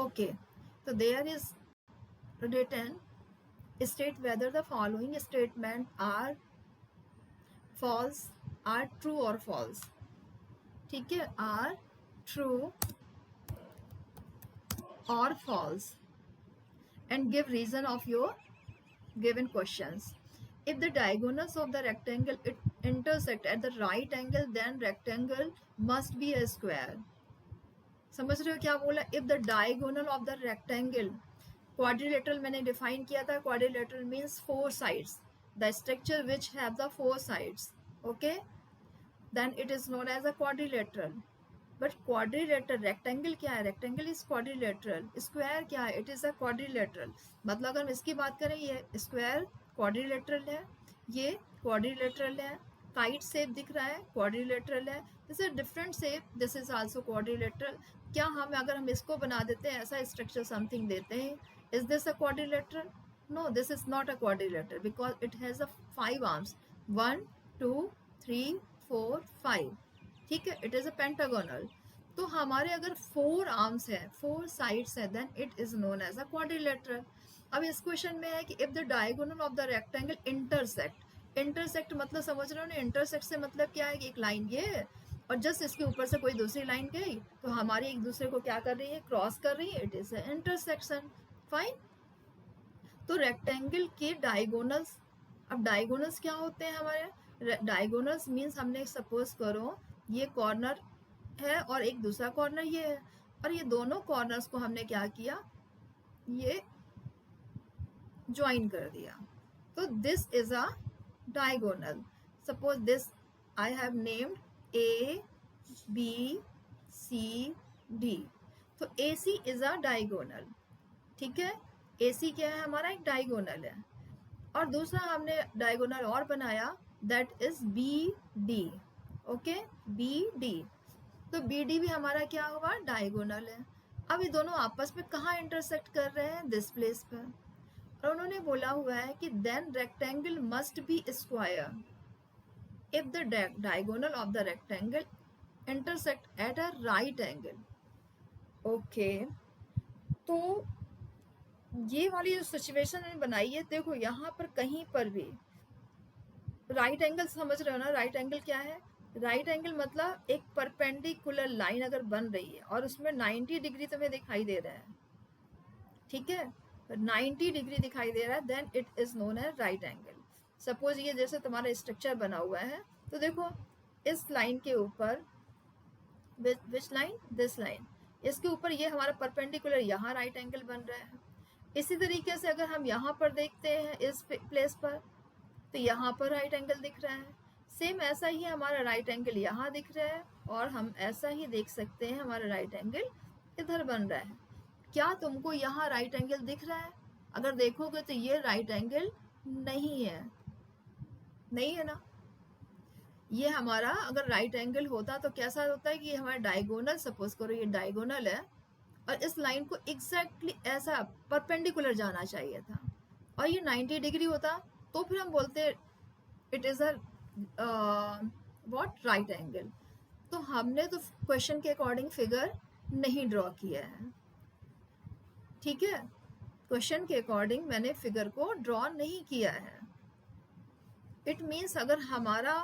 Okay, so there is written, state whether the following statement are false, are true or false. ठीक है, are true or false, and give reason of your given questions. If the diagonals of the rectangle intersect at the right angle, then rectangle must be a square. समझ रहे हो क्या बोला? If the diagonal of the rectangle, quadrilateral मैंने define किया था, quadrilateral means four sides, the structure which have the four sides, okay, then it is known as a quadrilateral. But quadrilateral, rectangle क्या है? Rectangle is quadrilateral. स्क्वायर क्या है? It is a quadrilateral. मतलब अगर हम इसकी बात करें, ये स्क्वायर क्वाड्रिलेटरल है, ये क्वाड्रिलेटरल है, काइट शेप दिख रहा है, क्वाड्रिलेटरल है. This is different shape, this is also quadrilateral. क्या हम, अगर हम इसको बना देते हैं, ऐसा स्ट्रक्चर समथिंग देते हैं, is this a quadrilateral? No, this is not a quadrilateral because it has a 5 arms, 1 2 3 4 5. ठीक है, इट इज अ पेंटागोनल. तो हमारे अगर 4 आर्म्स है, 4 साइड्स है, then it is known as a quadrilateral. अब इस क्वेश्चन में है कि if the diagonal of the rectangle intersect, intersect मतलब समझ रहे हो ना, इंटरसेक्ट से मतलब क्या है कि एक लाइन ये है और जस्ट इसके ऊपर से कोई दूसरी लाइन गई तो हमारी एक दूसरे को क्या कर रही है? क्रॉस कर रही है. It is a intersection. Fine. तो रेक्टेंगल के डायगोनल्स, अब डायगोनल्स क्या होते हैं हमारे? डायगोनल्स मीन्स, हमने सपोज करो ये कॉर्नर है और एक दूसरा कॉर्नर ये है, और ये दोनों कॉर्नर्स को हमने क्या किया? ये ज्वाइन कर दिया. तो this is a diagonal. Suppose this I have named A B C D. तो A C is a diagonal. ठीक है, ए सी क्या है? हमारा एक डायगोनल है. और दूसरा हमने डायगोनल और बनाया, that is B D. Okay, B D. तो बी डी भी हमारा क्या हुआ? डायगोनल है. अब ये दोनों आपस में कहाँ इंटरसेक्ट कर रहे हैं? दिस प्लेस पर. और उन्होंने बोला हुआ है कि then rectangle must be square if the diagonal of the rectangle intersect at a right angle. Okay, तो ये वाली जो सिचुएशन मैंने बनाई है, देखो यहाँ पर कहीं पर भी राइट एंगल, समझ रहे हो ना? राइट एंगल क्या है? राइट एंगल मतलब एक परपेंडिकुलर लाइन अगर बन रही है और उसमें 90 डिग्री तुम्हें दिखाई दे रहा है, ठीक है, 90 डिग्री दिखाई दे रहा है, then it is known as right angle. Suppose ये जैसे तुम्हारा स्ट्रक्चर बना हुआ है, तो देखो इस लाइन के ऊपर, विच लाइन? This line. इसके ऊपर ये हमारा परपेंडिकुलर यहाँ राइट एंगल बन रहा है. इसी तरीके से अगर हम यहाँ पर देखते हैं इस प्लेस पर, तो यहाँ पर राइट एंगल दिख रहा है. सेम ऐसा ही हमारा राइट एंगल यहाँ दिख रहा है, और हम ऐसा ही देख सकते हैं हमारा राइट एंगल इधर बन रहा है. क्या तुमको यहाँ राइट एंगल दिख रहा है? अगर देखोगे तो ये राइट एंगल नहीं है, नहीं है ना. ये हमारा अगर राइट एंगल होता तो कैसा होता है कि हमारा डायगोनल, सपोज करो ये डायगोनल है और इस लाइन को एग्जैक्टली ऐसा परपेंडिकुलर जाना चाहिए था, और ये 90 डिग्री होता, तो फिर हम बोलते it is a what? Right angle. तो हमने तो क्वेश्चन के अकॉर्डिंग फिगर नहीं ड्रॉ किया है. ठीक है, क्वेश्चन के अकॉर्डिंग मैंने फिगर को ड्रॉ नहीं किया है. इट मीन्स अगर हमारा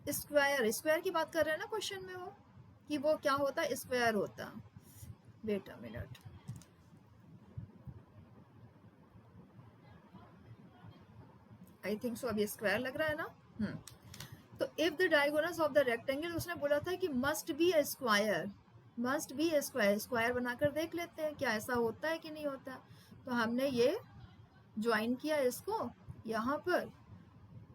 स्क्वायर, स्क्वायर की बात कर रहे हैं ना क्वेश्चन में, वो कि वो क्या होता? स्क्वायर होता. Wait a minute, I think so. अभी स्क्वायर लग रहा है ना. तो if the diagonals of the rectangle, उसने बोला था कि must be a square, must be a square. Square बनाकर देख लेते हैं क्या ऐसा होता है कि नहीं होता. तो हमने ये ज्वाइन किया इसको यहाँ पर,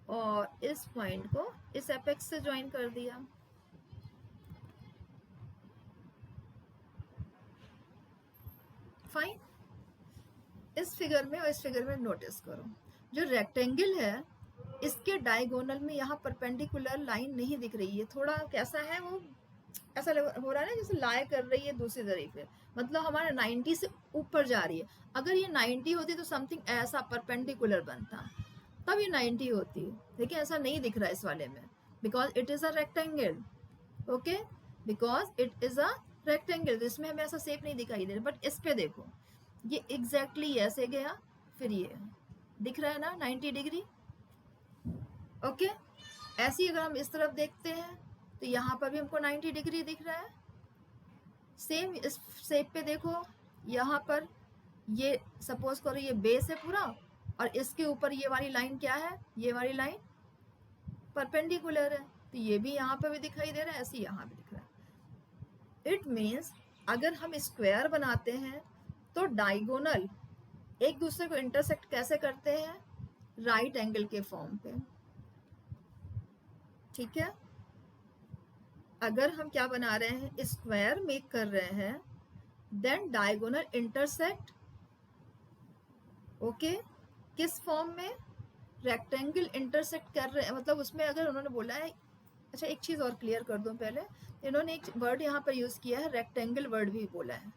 और इस पॉइंट को इस एपेक्स से ज्वाइन कर दिया. फाइन. इस फिगर में और इस फिगर में नोटिस करो, जो रेक्टेंगल है इसके डायगोनल में यहाँ परपेंडिकुलर लाइन नहीं दिख रही है. थोड़ा कैसा है वो, ऐसा हो रहा है ना जैसे लाए कर रही है दूसरी तरीके, मतलब हमारा 90 से ऊपर जा रही है. अगर ये 90 होती तो समथिंग ऐसा परपेंडिकुलर बनता, तब ये 90 होती, लेकिन ऐसा नहीं दिख रहा है इस वाले में, because it is a rectangle. Okay, because it is a rectangle, तो इसमें हमें ऐसा शेप नहीं दिखाई दे रहा, बट इस पे देखो ये एग्जैक्टली ऐसे गया, फिर ये दिख रहा है ना 90 डिग्री। ओके, ऐसे ही अगर हम इस तरफ देखते हैं तो यहाँ पर भी हमको 90 डिग्री दिख रहा है। सेम इस शेप पे देखो, यहाँ पर ये सपोज करो ये बेस है पूरा, और इसके ऊपर ये वाली लाइन क्या है, ये वाली लाइन परपेंडिकुलर है, तो ये भी यहाँ पे भी दिखाई दे रहा है, ऐसे यहाँ भी दिख रहा है। इट मीन्स अगर हम स्क्वायर बनाते हैं तो डायगोनल एक दूसरे को इंटरसेक्ट कैसे करते हैं, राइट एंगल के फॉर्म पे। ठीक है, अगर हम क्या बना रहे हैं, स्क्वायर मेक कर रहे हैं, देन डायगोनल इंटरसेक्ट, ओके, किस फॉर्म में, रेक्टेंगल इंटरसेक्ट कर रहे हैं, मतलब उसमें अगर उन्होंने बोला है, अच्छा एक चीज़ और क्लियर कर दूं पहले, इन्होंने एक वर्ड यहाँ पर यूज़ किया है, रेक्टेंगल वर्ड भी बोला है।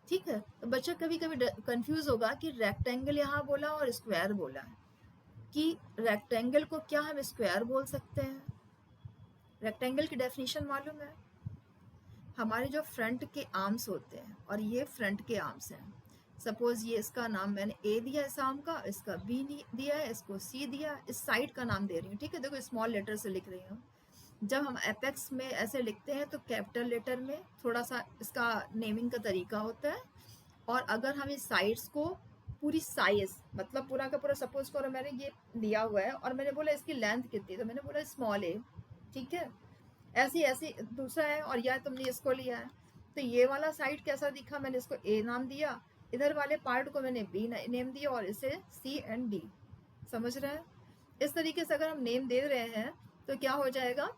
ठीक है, तो बच्चा कभी कभी कंफ्यूज होगा कि रेक्टेंगल यहाँ बोला और स्क्वायर बोला है, कि रेक्टेंगल को क्या हम स्क्वायर बोल सकते हैं। रेक्टेंगल की डेफिनेशन मालूम है, हमारे जो फ्रंट के आर्म्स होते हैं, और ये फ्रंट के आर्म्स हैं, सपोज ये इसका नाम मैंने ए दिया इस आर्म का, इसका बी दिया है, इसको सी दिया, इस साइड का नाम दे रही हूँ। ठीक है, देखो स्मॉल लेटर से लिख रही हूँ। जब हम एपेक्स में ऐसे लिखते हैं तो कैपिटल लेटर में थोड़ा सा इसका नेमिंग का तरीका होता है, और अगर हम इस साइड्स को पूरी साइज, मतलब पूरा का पूरा, सपोज करो मैंने ये दिया हुआ है और मैंने बोला इसकी लेंथ कितनी, तो मैंने बोला स्मॉल ए। ठीक है, ऐसी ऐसी दूसरा है, और यह तुमने इसको लिया है, तो ये वाला साइड कैसा दिखा, मैंने इसको ए नाम दिया, इधर वाले पार्ट को मैंने बी नेम दिया, और इसे सी एंड डी। समझ रहे हैं, इस तरीके से अगर हम नेम दे रहे हैं तो क्या हो जाएगा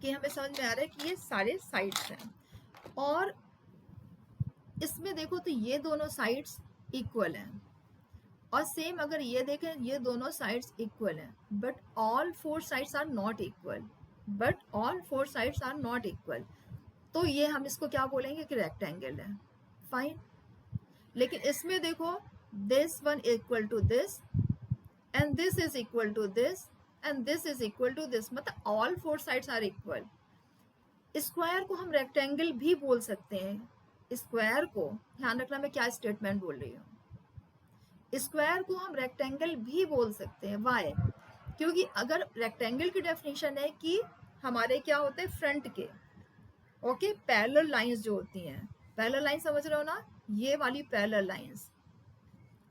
कि हमें समझ में आ रहा है कि ये सारे साइड्स हैं। और इसमें देखो तो ये दोनों साइड्स इक्वल हैं, और सेम अगर ये देखें ये दोनों साइड्स इक्वल हैं, but all four sides are not equal, but all four sides are not equal, तो ये हम इसको क्या बोलेंगे कि रेक्टेंगल है। फाइन, लेकिन इसमें देखो this one equal to this, and this is equal to this, and this is equal to this, मतलब all four sides are equal. Square को हम रेक्टेंगल भी बोल सकते हैं। स्क्वायर को ध्यान रखना, मैं क्या स्टेटमेंट बोल रही हूँ, स्क्वायर को हम रेक्टेंगल भी बोल सकते हैं। वाई, क्योंकि अगर रेक्टेंगल की डेफिनेशन है कि हमारे क्या होते हैं फ्रंट के, ओके, पैरेलल लाइंस जो होती हैं, पैरेलल लाइन समझ रहे हो ना, ये वाली पैरेलल लाइंस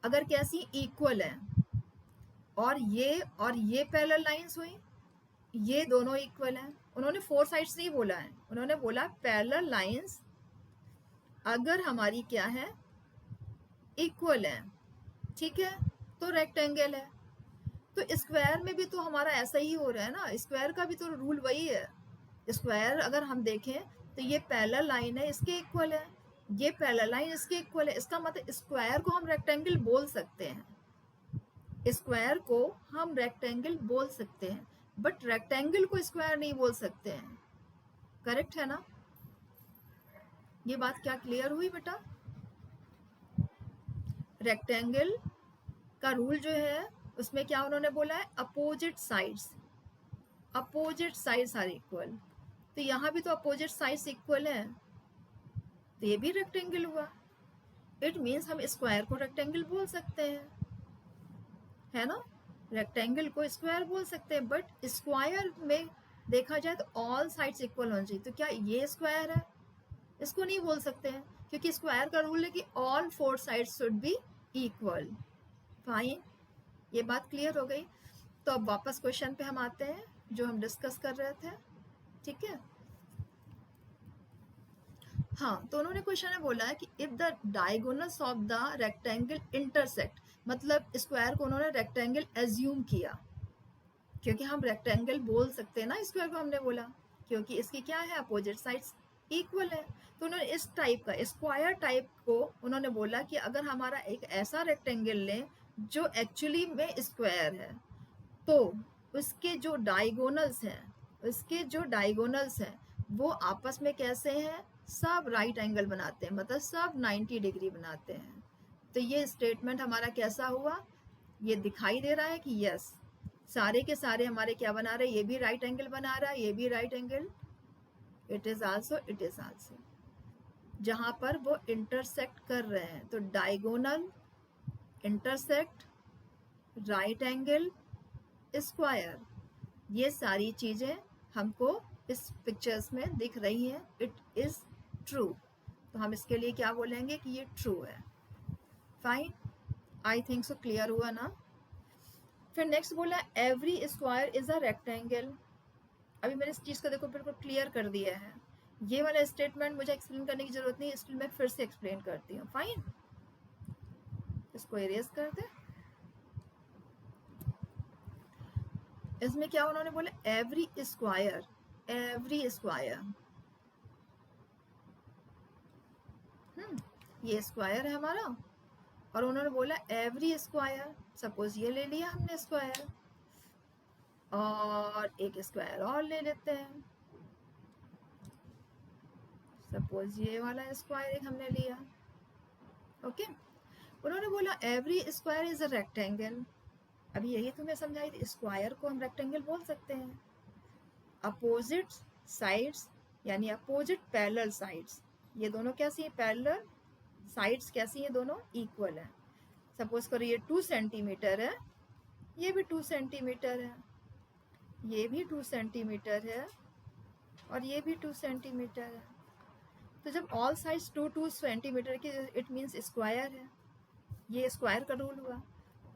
अगर कैसी इक्वल है, और ये पैरेलल लाइंस हुई, ये दोनों इक्वल हैं। उन्होंने फोर साइड्स नहीं बोला है, उन्होंने बोला पैरेलल लाइंस अगर हमारी क्या है, इक्वल है, ठीक है, तो रेक्टेंगल है। तो स्क्वायर में भी तो हमारा ऐसा ही हो रहा है ना, स्क्वायर का भी तो रूल वही है। स्क्वायर अगर हम देखें तो ये पैरेलल लाइन है, इसके इक्वल है, ये पैरेलल लाइन इसके इक्वल है, इसका मतलब स्क्वायर को हम रेक्टेंगल बोल सकते हैं, स्क्वायर को हम रेक्टेंगल बोल सकते हैं, बट रेक्टेंगल को स्क्वायर नहीं बोल सकते हैं। करेक्ट है ना, ये बात क्या क्लियर हुई बेटा। रेक्टेंगल का रूल जो है उसमें क्या उन्होंने बोला है, अपोजिट साइड्स आर इक्वल, तो यहाँ भी तो अपोजिट साइड्स इक्वल है, तो ये भी रेक्टेंगल हुआ। इट मीन्स हम स्क्वायर को रेक्टेंगल बोल सकते हैं, है ना, रेक्टेंगल को स्क्वायर बोल सकते हैं, बट स्क्वायर में देखा जाए तो ऑल साइड्स इक्वल होनी चाहिए, तो क्या ये स्क्वायर है, इसको नहीं बोल सकते हैं, क्योंकि स्क्वायर का रूल है कि all four sides should be equal. Fine, ये बात क्लियर हो गई। तो अब वापस क्वेश्चन पे हम आते हैं जो हम डिस्कस कर रहे थे। ठीक है, हाँ, तो उन्होंने क्वेश्चन में बोला है कि if the diagonals of the rectangle intersect, मतलब स्क्वायर को उन्होंने रेक्टेंगल एज्यूम किया, क्योंकि हम रेक्टेंगल बोल सकते हैं ना स्क्वायर को, हमने बोला क्योंकि इसकी क्या है, अपोजिट साइड्स इक्वल है। तो उन्होंने इस टाइप का स्क्वायर टाइप को उन्होंने बोला कि अगर हमारा एक ऐसा रेक्टेंगल लें जो एक्चुअली में स्क्वायर है, तो उसके जो डायगोनल्स हैं वो आपस में कैसे हैं, सब राइट एंगल बनाते हैं, मतलब सब 90 डिग्री बनाते हैं। तो ये स्टेटमेंट हमारा कैसा हुआ, ये दिखाई दे रहा है कि यस, सारे के सारे हमारे क्या बना रहे हैं, ये भी राइट एंगल बना रहा है, ये भी right angle it is also, it is also, जहां पर वो इंटरसेक्ट कर रहे हैं। तो diagonal, intersect, right angle, square, ये सारी चीजें हमको इस पिक्चर्स में दिख रही हैं। इट इज ट्रू, तो हम इसके लिए क्या बोलेंगे कि ये ट्रू है। फाइन, आई थिंक सो क्लियर हुआ ना। फिर नेक्स्ट बोला every square is a rectangle. अभी मैंने इस चीज को देखो बिल्कुल क्लियर कर दिया है। ये वाला स्टेटमेंट मुझे एक्सप्लेन करने की जरूरत नहीं, इसलिए मैं फिर से एक्सप्लेन करती हूँ। फाइन, इसको इरेज कर दे। इसमें क्या उन्होंने बोला, एवरी स्क्वायर, एवरी स्क्वायर, ये स्क्वायर है हमारा, और उन्होंने बोला एवरी स्क्वायर, सपोज ये ले लिया हमने स्क्वायर, और एक स्क्वायर और ले लेते हैं, सपोज ये वाला स्क्वायर एक हमने लिया। ओके, उन्होंने बोला every square is a rectangle. अभी यही तुम्हें समझाई थी, स्क्वायर को हम रेक्टेंगल बोल सकते हैं। अपोजिट साइड्स यानी अपोजिट पैरेलल साइड्स, ये दोनों कैसी है, पैरेलल साइड्स कैसी है, दोनों इक्वल है। सपोज करो ये 2 सेंटीमीटर है, ये भी 2 सेंटीमीटर है, ये भी 2 सेंटीमीटर है, और ये भी 2 सेंटीमीटर है। तो जब ऑल साइड्स 2 सेंटीमीटर की, इट मीन्स स्क्वायर है। ये स्क्वायर का रूल हुआ।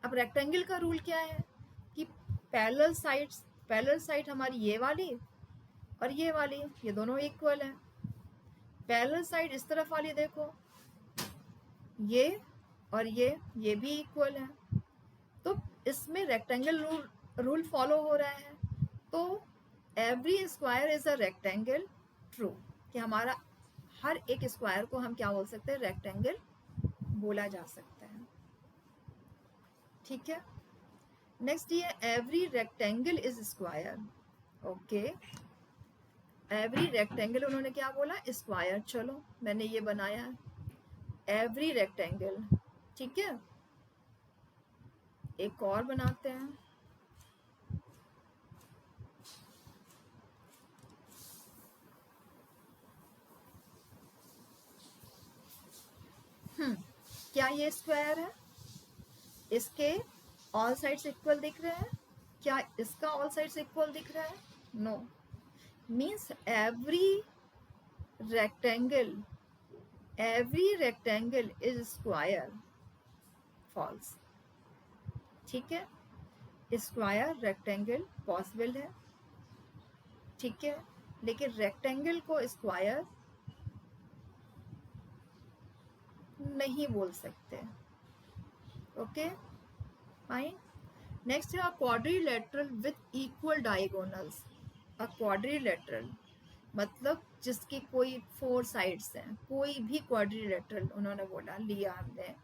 अब रेक्टेंगल का रूल क्या है कि पैरेलल साइड्स, पैरेलल साइड हमारी ये वाली और ये वाली, ये दोनों इक्वल है। पैरेलल साइड इस तरफ वाली देखो, ये और ये भी इक्वल है। तो इसमें रेक्टेंगल रूल फॉलो हो रहा है। तो every square is a rectangle, true, कि हमारा हर एक स्क्वायर को हम क्या बोल सकते हैं, रेक्टेंगल बोला जा सकता है। ठीक है, नेक्स्ट ये every rectangle is square. Okay, every rectangle उन्होंने क्या बोला, स्क्वायर। चलो मैंने ये बनाया एवरी रेक्टेंगल। ठीक है, एक और बनाते हैं। क्या ये स्क्वायर है, इसके ऑल साइड्स इक्वल दिख रहे हैं, क्या इसका ऑल साइड्स इक्वल दिख रहा है, no, means every rectangle, every rectangle is square, false. ठीक है, स्क्वायर रेक्टेंगल पॉसिबल है, ठीक है, लेकिन रेक्टेंगल को स्क्वायर नहीं बोल सकते। ओके फाइन, नेक्स्ट है quadrilateral with equal diagonals. A quadrilateral मतलब जिसकी कोई 4 साइड्स हैं, कोई भी क्वाड्रिलेटरल उन्होंने बोला, लिया हमने,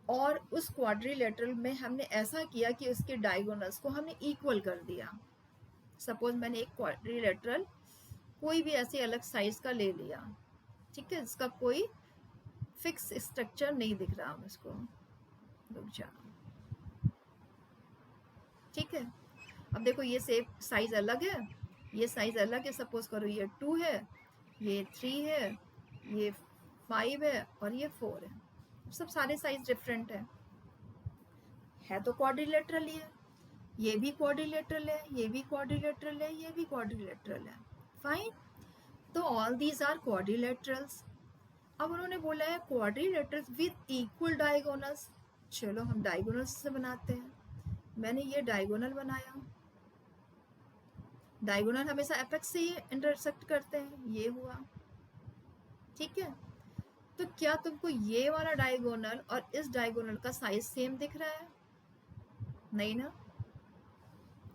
और उस क्वाड्रिलेटरल में हमने ऐसा किया कि उसके डायगोनल्स को हमने इक्वल कर दिया। सपोज मैंने एक क्वाड्रिलेटरल कोई भी ऐसे अलग साइज का ले लिया, ठीक है, इसका कोई फिक्स स्ट्रक्चर नहीं दिख रहा मुझको, रुक जा। ठीक है, अब देखो ये सेप साइज अलग है, ये साइज अलग है। सपोज करो ये 2 है, ये 3 है, ये 5 है, और ये 4 है। सब सारे साइज डिफरेंट है तो क्वाड्रिलेटरल ही है। ये भी क्वाड्रिलेटरल है, ये भी क्वाड्रिलेटरल है, ये भी क्वाड्रिलेटरल है। फाइन, तो ऑल दीज आर क्वाड्रिलेटरल्स। अब उन्होंने बोला है क्वाड्रिलेटरल्स विद इक्वल डायगोनल्स। चलो हम डायगोनल्स से बनाते हैं। मैंने ये डायगोनल बनाया, डायगोनल हमेशा एपेक्स से ही इंटरसेक्ट करते हैं, ये हुआ। ठीक है, तो क्या तुमको ये वाला डायगोनल और इस डायगोनल का साइज सेम दिख रहा है, नहीं ना।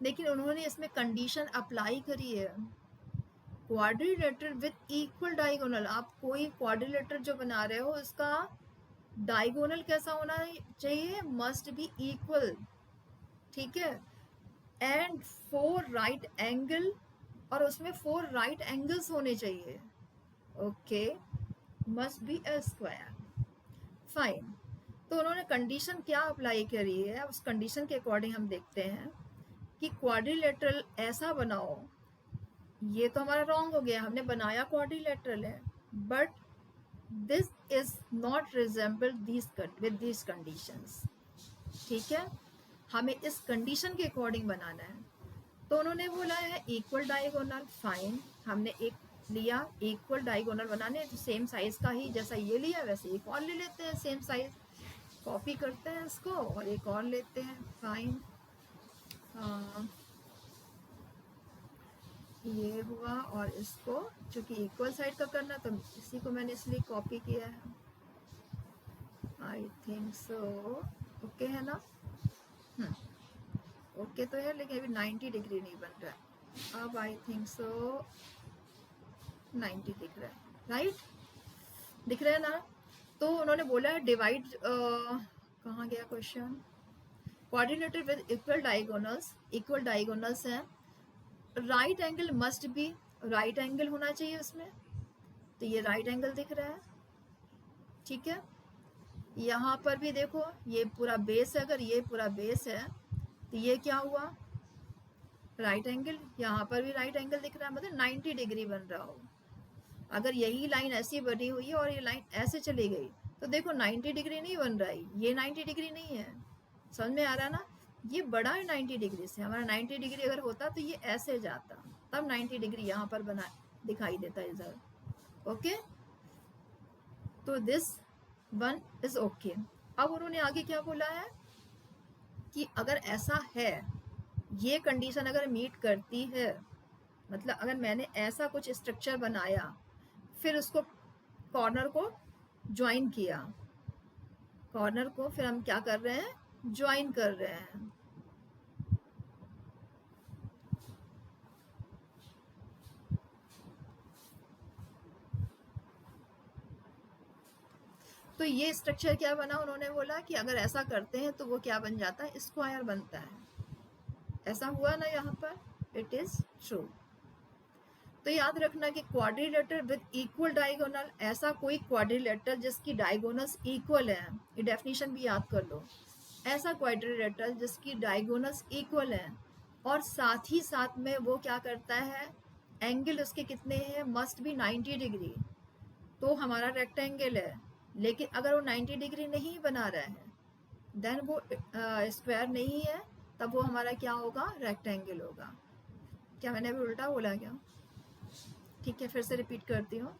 लेकिन उन्होंने इसमें कंडीशन अप्लाई करी है, क्वाड्रिलेटरल विथ इक्वल डायगोनल। आप कोई क्वाड्रिलेटरल जो बना रहे हो उसका डायगोनल कैसा होना चाहिए, मस्ट बी इक्वल। ठीक है, एंड 4 राइट एंगल, और उसमें 4 राइट एंगल्स होने चाहिए। Okay, must be a square. Fine, तो उन्होंने कंडीशन क्या अप्लाई करी है, उस कंडीशन के अकॉर्डिंग हम देखते हैं कि क्वाड्रिलेटरल ऐसा बनाओ ये तो हमारा रॉन्ग हो गया, हमने बनाया क्वाड्रिलेटरल है, but this is not resemble this with this conditions. ठीक है, हमें इस कंडीशन के अकॉर्डिंग बनाना है। तो उन्होंने बोला है इक्वल डायगोनल, फाइन, हमने एक लिया इक्वल डायगोनल बनाने, तो सेम साइज का ही, जैसा ये लिया वैसे एक और ले लेते हैं सेम साइज, कॉपी करते हैं इसको और एक और लेते हैं, फाइन। ये हुआ, और इसको चूंकि इक्वल साइड का करना तो इसी को मैंने इसलिए कॉपी किया है, आई थिंक सो ओके है ना। ओके तो है, लेकिन अभी 90 डिग्री नहीं बन रहा है, अब आई थिंक सो 90 दिख रहा है, राइट, दिख रहा है ना। तो उन्होंने बोला है डिवाइड, कहाँ गया question, coordinated with equal diagonals हैं, right angle must be, right angle होना चाहिए उसमें, तो ये राइट एंगल दिख रहा है। ठीक है, यहाँ पर भी देखो ये पूरा बेस है, अगर ये पूरा बेस है तो ये क्या हुआ, राइट एंगल, यहाँ पर भी राइट एंगल दिख रहा है, मतलब 90 डिग्री बन रहा हो। अगर यही लाइन ऐसी बनी हुई है और ये लाइन ऐसे चली गई तो देखो 90 डिग्री नहीं बन रहा है, ये 90 डिग्री नहीं है, समझ में आ रहा है ना। ये बड़ा है 90 डिग्री से, हमारा 90 डिग्री अगर होता तो ये ऐसे जाता, तब 90 डिग्री यहाँ पर बना दिखाई देता इधर। ओके, तो दिस वन इज ओके। अब उन्होंने आगे क्या बोला है कि अगर ऐसा है, ये कंडीशन अगर मीट करती है, मतलब अगर मैंने ऐसा कुछ स्ट्रक्चर बनाया, फिर उसको कॉर्नर को ज्वाइन किया, कॉर्नर को फिर हम क्या कर रहे हैं, ज्वाइन कर रहे हैं। तो ये स्ट्रक्चर क्या बना, उन्होंने बोला कि अगर ऐसा करते हैं तो वो क्या बन जाता है, स्क्वायर बनता है। ऐसा हुआ ना यहाँ पर, इट इज ट्रू। तो याद रखना कि क्वाड्रिलेटरल विद इक्वल डायगोनल, ऐसा कोई क्वाड्रिलेटरल जिसकी डायगोनल्स इक्वल है, ये डेफिनेशन भी याद कर लो, ऐसा क्वाड्रिलेटरल जिसकी डायगोनल्स इक्वल है और साथ ही साथ में वो क्या करता है, एंगल उसके कितने हैं, मस्ट बी 90 डिग्री, तो हमारा रेक्टेंगल है। लेकिन अगर वो 90 डिग्री नहीं बना रहा है, देन वो स्क्वायर नहीं है, तब वो हमारा क्या होगा, रेक्टेंगल होगा। क्या मैंने अभी उल्टा बोला क्या? ठीक है, फिर से रिपीट करती हूँ,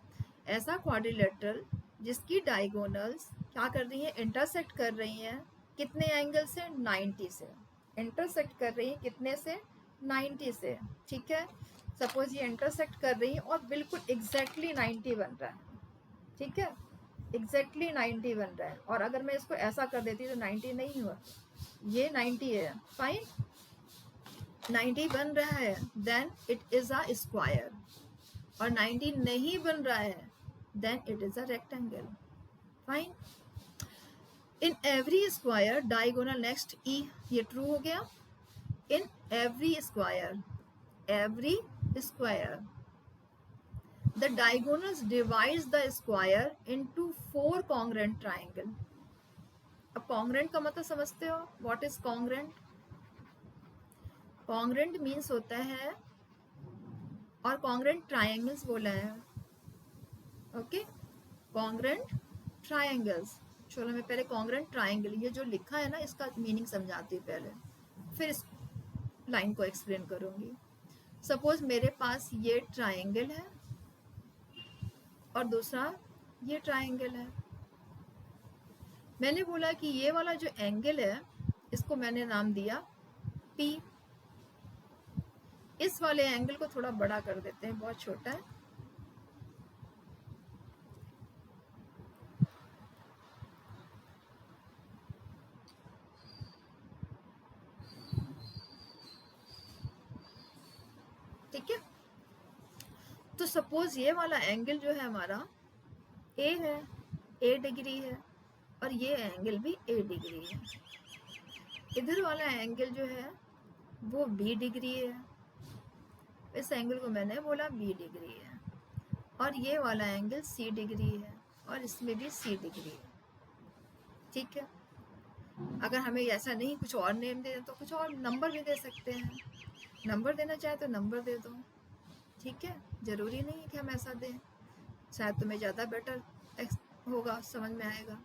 ऐसा क्वाड्रिलेटरल जिसकी डायगोनल्स क्या कर रही हैं, इंटरसेक्ट कर रही हैं, कितने एंगल से, 90 से, इंटरसेक्ट कर रही हैं कितने से, 90 से। ठीक है, सपोज ये इंटरसेक्ट कर रही है और बिल्कुल एग्जैक्टली 90 बन रहा है। ठीक है, एग्जैक्टली 90 बन रहा है, और अगर मैं इसको ऐसा कर देती तो 90 नहीं हुआ, ये 90 है, फाइन, 90 बन रहा है, then it is a square, और 90 नहीं बन रहा है, then it is a rectangle, fine. In every square diagonal next E, ये ट्रू हो गया। In every square the diagonals divides the square into 4 congruent triangle। अब congruent का मतलब समझते हो, what is congruent? congruent means होता है, और congruent triangles बोला है, ओके, congruent triangles। चलो मैं पहले congruent triangle, ये जो लिखा है ना इसका मीनिंग समझाती हूँ पहले, फिर इस लाइन को एक्सप्लेन करूंगी। सपोज मेरे पास ये ट्राइंगल है और दूसरा ये ट्राइंगल है, मैंने बोला कि ये वाला जो एंगल है इसको मैंने नाम दिया P, इस वाले एंगल को थोड़ा बड़ा कर देते हैं, बहुत छोटा है, ठीक है। तो सपोज ये वाला एंगल जो है हमारा A है, A डिग्री है, और ये एंगल भी A डिग्री है, इधर वाला एंगल जो है वो B डिग्री है, इस एंगल को मैंने बोला B डिग्री है, और ये वाला एंगल C डिग्री है, और इसमें भी C डिग्री है। ठीक है, अगर हमें ऐसा नहीं कुछ और नेम दे तो कुछ और नंबर भी दे सकते हैं, नंबर देना चाहे तो नंबर दे दो, ठीक है, ज़रूरी नहीं है कि हम ऐसा दें, शायद तुम्हें ज़्यादा बेटर होगा, समझ में आएगा।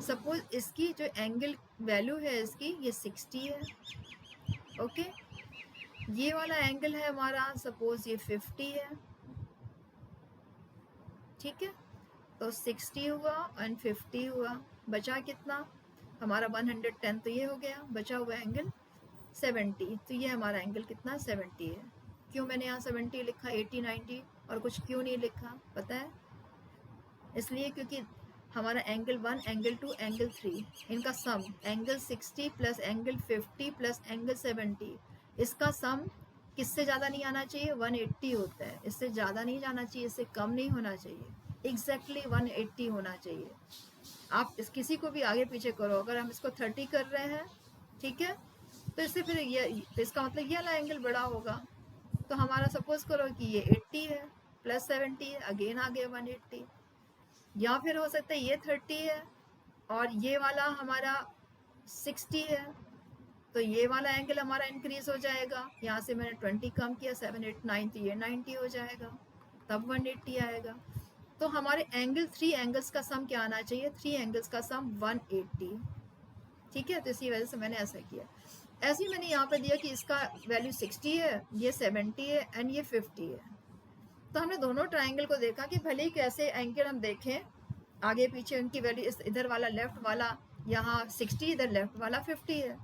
सपोज इसकी जो एंगल वैल्यू है इसकी ये 60 है, ओके। ये वाला एंगल है हमारा सपोज ये 50 है, ठीक है। तो 60 हुआ एंड 50 हुआ, बचा कितना हमारा 110, तो ये हो गया, बचा हुआ एंगल 70। तो ये हमारा एंगल कितना 70 है। क्यों मैंने यहाँ 70 लिखा, 80 90 और कुछ क्यों नहीं लिखा पता है? इसलिए क्योंकि हमारा एंगल 1 एंगल 2 एंगल 3 इनका sum angle 60 plus angle 50 plus angle 70, इसका सम किससे ज़्यादा नहीं आना चाहिए, 180 होता है। इससे ज़्यादा नहीं जाना चाहिए, इससे कम नहीं होना चाहिए, एग्जैक्टली 180 होना चाहिए। आप इस किसी को भी आगे पीछे करो, अगर हम इसको 30 कर रहे हैं, ठीक है, तो इससे फिर ये तो इसका मतलब ये वाला एंगल बड़ा होगा। तो हमारा सपोज करो कि ये 80 है प्लस 70 है, अगेन आ गया 180। या फिर हो सकता है ये 30 है और ये वाला हमारा 60 है, तो ये वाला एंगल हमारा इंक्रीज हो जाएगा। यहाँ से मैंने 20 कम किया, 7 8 9, तो ये 90 हो जाएगा, तब 180 आएगा। तो हमारे एंगल 3 एंगल्स का सम क्या आना चाहिए, 3 एंगल्स का सम 180, ठीक है। तो इसी वजह से मैंने ऐसा किया। ऐसे ही मैंने यहाँ पे दिया कि इसका वैल्यू 60 है, ये 70 है एंड ये 50 है। तो हमने दोनों ट्राइंगल को देखा कि भले ही कैसे एंगल हम देखें, आगे पीछे उनकी वैल्यू, इधर वाला लेफ्ट वाला यहाँ 60, इधर लेफ्ट वाला 50 है,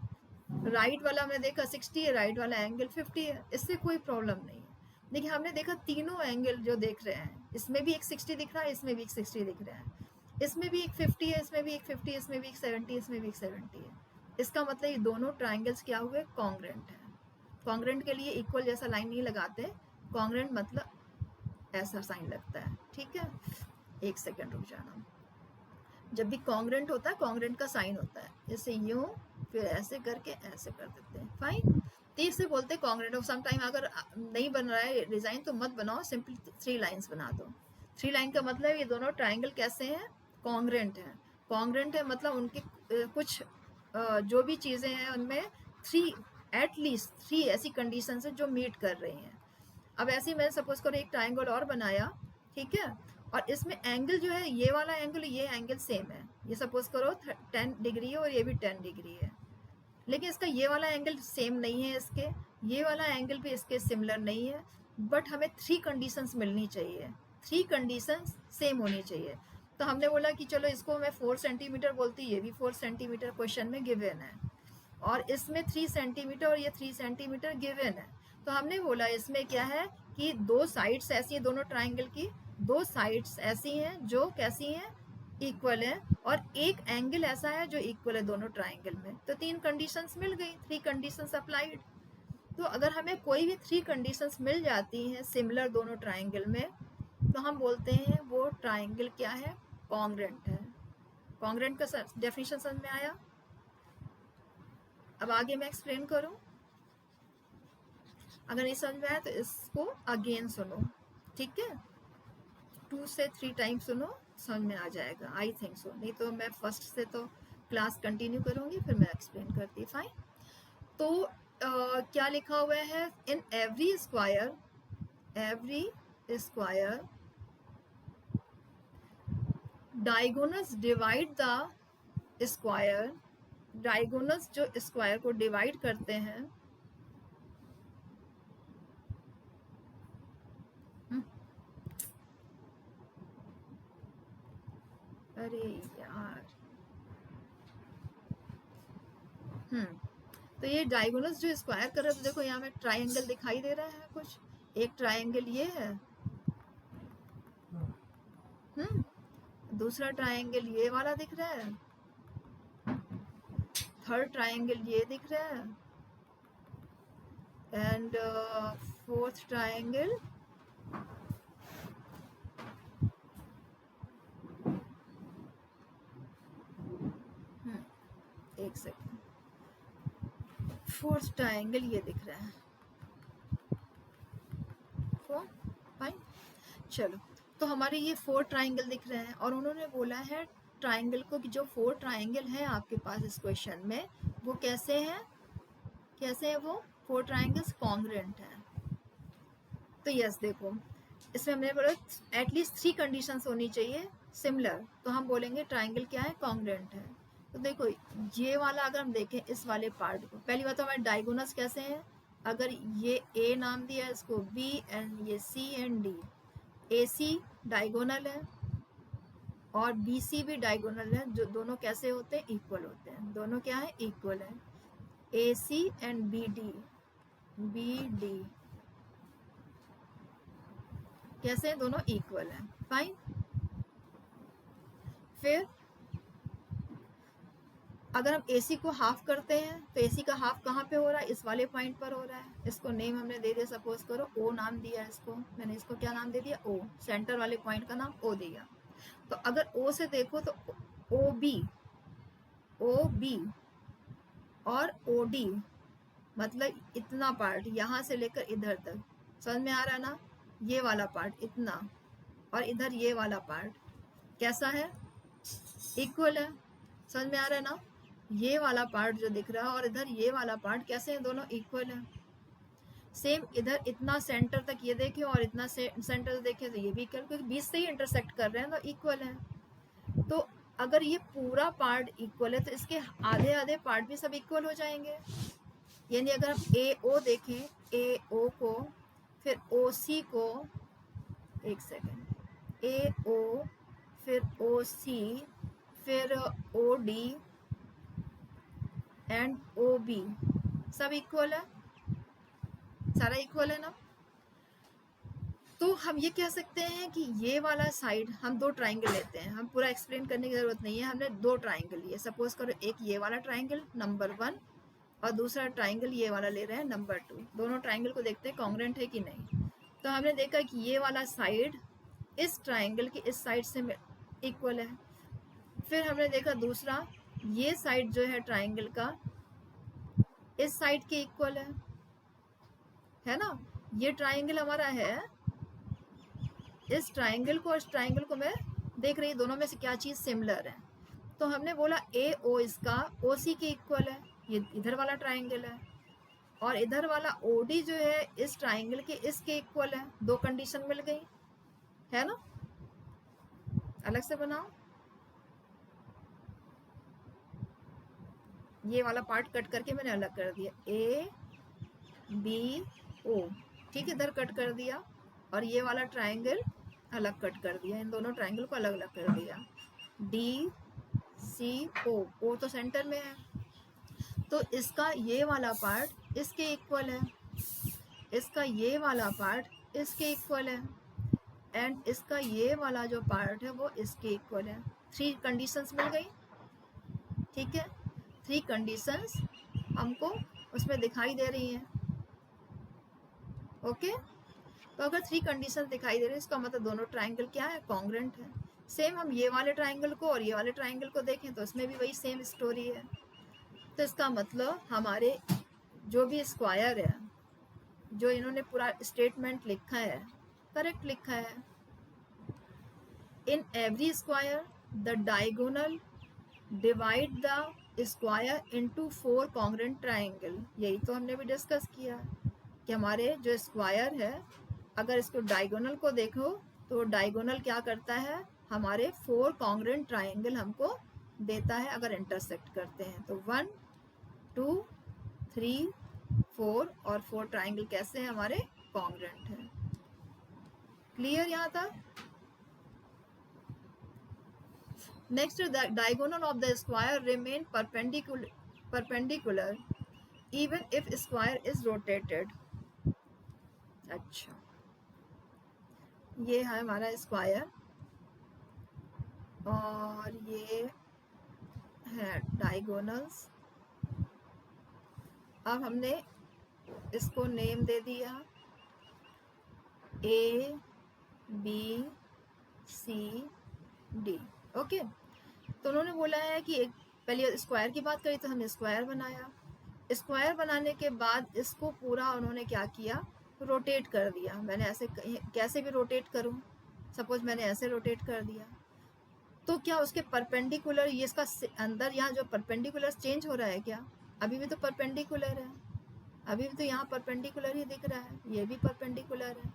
राइट वाला हमने देखा 60 है, राइट वाला एंगल 50 है, इससे कोई प्रॉब्लम नहीं है। देखिए हमने देखा तीनों एंगल जो देख रहे हैं, इसमें भी एक 60 दिख रहा है, इसमें भी एक 60 दिख रहा है, इसमें भी एक 50 है, इसमें भी एक 50, इसमें भी एक 70, इसमें भी एक 70 है। इसका मतलब ये दोनों ट्राइंगल्स क्या हुए, कॉन्ग्रेंट है। कॉन्ग्रेंट के लिए इक्वल जैसा लाइन नहीं लगाते, कॉन्ग्रेंट मतलब ऐसा साइन लगता है, ठीक है। एक सेकेंड रुक जाना। जब भी कॉन्ग्रेंट होता है, कॉन्ग्रेंट का साइन होता है, जैसे यूं फिर ऐसे करके ऐसे कर देते हैं, फाइन। तो इससे बोलते हैं कॉन्ग्रेंट। और समटाइम अगर नहीं बन रहा है डिजाइन तो मत बनाओ, सिंपली 3 लाइंस बना दो। 3 लाइन का मतलब ये दोनों ट्राइंगल कैसे हैं, कॉन्ग्रेंट है। कॉन्ग्रेंट है मतलब उनके कुछ जो भी चीज़ें हैं उनमें 3 एटलीस्ट 3 ऐसी कंडीशन है जो मीट कर रही हैं। अब ऐसे ही मैंने सपोज करो एक ट्राइंगल और बनाया, ठीक है, और इसमें एंगल जो है ये वाला एंगल ये एंगल सेम है, ये सपोज करो 10 डिग्री है और ये भी 10 डिग्री है, लेकिन इसका ये वाला एंगल सेम नहीं है, इसके ये वाला एंगल भी इसके सिमिलर नहीं है, बट हमें 3 कंडीशंस मिलनी चाहिए, 3 कंडीशंस सेम होनी चाहिए। तो हमने बोला कि चलो इसको मैं 4 सेंटीमीटर बोलती, ये भी 4 सेंटीमीटर क्वेश्चन में गिवन है, और इसमें 3 सेंटीमीटर और ये 3 सेंटीमीटर गिवन है। तो हमने बोला इसमें क्या है कि 2 साइड्स ऐसी हैं, दोनों ट्राइंगल की 2 साइड्स ऐसी हैं जो कैसी हैं, इक्वल है, और एक एंगल ऐसा है जो इक्वल है दोनों ट्राइंगल में। तो 3 कंडीशंस मिल गई, 3 कंडीशंस अप्लाइड। तो अगर हमें कोई भी 3 कंडीशंस मिल जाती हैं सिमिलर दोनों ट्राइंगल में, तो हम बोलते हैं वो ट्राइंगल क्या है, कॉन्ग्रेंट है। कॉन्ग्रेंट का डेफिनेशन समझ में आया? अब आगे मैं एक्सप्लेन करूं, अगर नहीं समझ में आया तो इसको अगेन सुनो, ठीक है, 2 से 3 टाइम सुनो, समझ में आ जाएगा, आई थिंक सो। नहीं तो मैं फर्स्ट से तो क्लास कंटिन्यू करूंगी, फिर मैं एक्सप्लेन करती, फाइन। तो क्या लिखा हुआ है, इन every square diagonals divide the square, diagonals जो स्क्वायर को डिवाइड करते हैं, अरे यार, तो ये डायगोनल्स जो स्क्वायर कर रहे हैं, तो देखो यहाँ में ट्राइंगल दिखाई दे रहा है कुछ, एक ट्राइंगल ये है, दूसरा ट्राइंगल ये वाला दिख रहा है, थर्ड ट्राइंगल ये दिख रहा है, एंड फोर्थ ट्राइंगल एक सेकेंड, फोर्थ ट्राइंगल ये दिख रहा है, फाइन। चलो, तो हमारे ये 4 ट्राइंगल दिख रहे हैं, और उन्होंने बोला है ट्राइंगल को कि जो 4 ट्राइंगल हैं आपके पास इस क्वेश्चन में, वो कैसे हैं, वो 4 ट्राइंगल्स कॉन्ग्रेंट हैं। तो यस देखो, इसमें हमने बोला एटलीस्ट 3 कंडीशंस होनी चाहिए सिमिलर, तो हम बोलेंगे ट्राइंगल क्या है, कॉन्ग्रुएंट है। तो देखो ये वाला अगर हम देखें इस वाले पार्ट को, पहली बात तो हमारे डायगोनल्स कैसे हैं, अगर ये ए नाम दिया है इसको बी एंड ये C and D, A C diagonal है और बी सी भी डायगोनल है, जो दोनों कैसे होते हैं, इक्वल होते हैं, दोनों क्या है, इक्वल है। A C and B D, B D कैसे हैं, दोनों इक्वल हैं, फाइन। फिर अगर हम AC को हाफ करते हैं तो AC का हाफ कहाँ पे हो रहा है, इस वाले पॉइंट पर हो रहा है। इसको नेम हमने दे दिया, सपोज करो O नाम दिया है इसको, मैंने इसको क्या नाम दे दिया, O, सेंटर वाले पॉइंट का नाम O दिया। तो अगर O से देखो तो OB, OB और OD, मतलब इतना पार्ट यहाँ से लेकर इधर तक, समझ में आ रहा है ना, ये वाला पार्ट इतना और इधर ये वाला पार्ट कैसा है, इक्वल है, समझ में आ रहा है ना। ये वाला पार्ट जो दिख रहा है और इधर ये वाला पार्ट कैसे हैं, दोनों इक्वल है। सेम इधर इतना सेंटर तक ये देखे और इतना सेंटर देखे तो ये भी इक्वल, क्योंकि बीच से ही इंटरसेक्ट कर रहे हैं तो इक्वल है। तो अगर ये पूरा पार्ट इक्वल है तो इसके आधे आधे पार्ट भी सब इक्वल हो जाएंगे। यानी अगर हम ए ओ देखें, ए ओ को, फिर ओ सी को, एक सेकेंड, ए ओ फिर ओ सी फिर O D and O B, सब इक्वल है, सारा इक्वल है ना। तो हम ये कह सकते हैं कि ये वाला साइड, हम दो ट्राइंगल लेते हैं, हम पूरा एक्सप्लेन करने की ज़रूरत नहीं है, हमने दो ट्राइंगल लिए, सपोज करो एक ये वाला ट्राइंगल नंबर 1 और दूसरा ट्राइंगल ये वाला ले रहे हैं नंबर 2, दोनों ट्राइंगल को देखते हैं कॉन्ग्रुएंट है कि नहीं। तो हमने देखा कि ये वाला साइड इस ट्राइंगल की इस साइड से इक्वल है। फिर हमने देखा दूसरा, ये साइड जो है ट्राइंगल का इस साइड के इक्वल है ना। ये ट्राइंगल हमारा है, इस ट्राइंगल को और इस ट्राइंगल को मैं देख रही हूँ दोनों में से क्या चीज़ सिमिलर है। तो हमने बोला ए ओ इसका ओ सी के इक्वल है, ये इधर वाला ट्राइंगल है, और इधर वाला ओ डी जो है इस ट्राइंगल के इसके इक्वल है। दो कंडीशन मिल गई है ना। अलग से बनाओ, ये वाला पार्ट कट करके मैंने अलग कर दिया, ए बी ओ, ठीक है, इधर कट कर दिया, और ये वाला ट्राइंगल अलग कट कर दिया, इन दोनों ट्राइंगल को अलग अलग कर दिया, डी सी ओ, ओ तो सेंटर में है, तो इसका ये वाला पार्ट इसके इक्वल है, इसका ये वाला पार्ट इसके इक्वल है, एंड इसका ये वाला जो पार्ट है वो इसके इक्वल है। 3 कंडीशंस मिल गई, ठीक है, 3 कंडीशंस हमको उसमें दिखाई दे रही हैं। ओके, तो अगर 3 कंडीशन दिखाई दे रही है इसका मतलब दोनों ट्राइंगल क्या है, कॉन्ग्रुएंट है। सेम हम ये वाले ट्राइंगल को और ये वाले ट्राइंगल को देखें तो इसमें भी वही सेम स्टोरी है। तो इसका मतलब हमारे जो भी स्क्वायर है, जो इन्होंने पूरा स्टेटमेंट लिखा है, करेक्ट लिखा है। इन every square the diagonal divide the square into 4 congruent triangle. यही तो हमने भी डिस्कस किया कि हमारे जो स्क्वायर है अगर इसको डायगोनल को देखो तो डायगोनल क्या करता है, हमारे 4 कॉन्ग्रुएंट ट्राइंगल हमको देता है अगर इंटरसेक्ट करते हैं तो 1 2 3 4, और 4 ट्राइंगल कैसे हैं, हमारे कॉन्ग्रुएंट हैं। क्लियर यहाँ तक। Next, the diagonal of the square remain perpendicular even if square is rotated. अच्छा, ये है हमारा स्क्वायर और ये है डायगोनल्स। अब हमने इसको नेम दे दिया A B C D. Okay, तो उन्होंने बोला है कि एक पहले स्क्वायर की बात करी तो हमने स्क्वायर बनाया, स्क्वायर बनाने के बाद इसको पूरा उन्होंने क्या किया, रोटेट कर दिया। मैंने ऐसे कैसे भी रोटेट करूं, सपोज मैंने ऐसे रोटेट कर दिया तो क्या उसके परपेंडिकुलर, ये इसका अंदर यहाँ जो परपेंडिकुलर चेंज हो रहा है क्या, अभी भी तो परपेंडिकुलर है, अभी भी तो यहाँ परपेंडिकुलर ही दिख रहा है, ये भी परपेंडिकुलर है।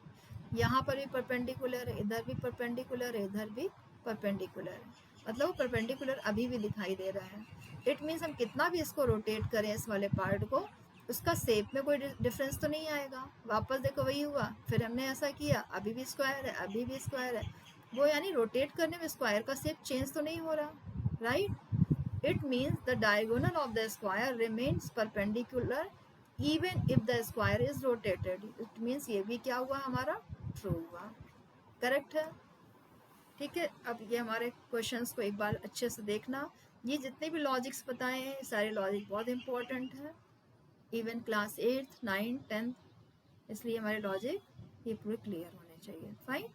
यहाँ पर भी परपेंडिकुलर है, इधर भी परपेंडिकुलर है, इधर भी परपेंडिकुलर है, मतलब वो परपेंडिकुलर अभी भी दिखाई दे रहा है। इट मीन्स हम कितना भी इसको रोटेट करें इस वाले पार्ट को, उसका शेप में कोई डिफरेंस तो नहीं आएगा। वापस देखो वही हुआ, फिर हमने ऐसा किया, अभी भी स्क्वायर है, अभी भी स्क्वायर है। वो यानी रोटेट करने में स्क्वायर का शेप चेंज तो नहीं हो रहा, right. It means the diagonal of the square remains perpendicular even if the square is rotated. It means ये भी क्या हुआ हमारा, ट्रू हुआ, करेक्ट है। ठीक है, अब ये हमारे क्वेश्चंस को एक बार अच्छे से देखना। ये जितने भी लॉजिक्स बताए हैं सारे लॉजिक बहुत इंपॉर्टेंट है, even class 8th 9th 10th, इसलिए हमारे लॉजिक ये पूरे क्लियर होने चाहिए। फाइन।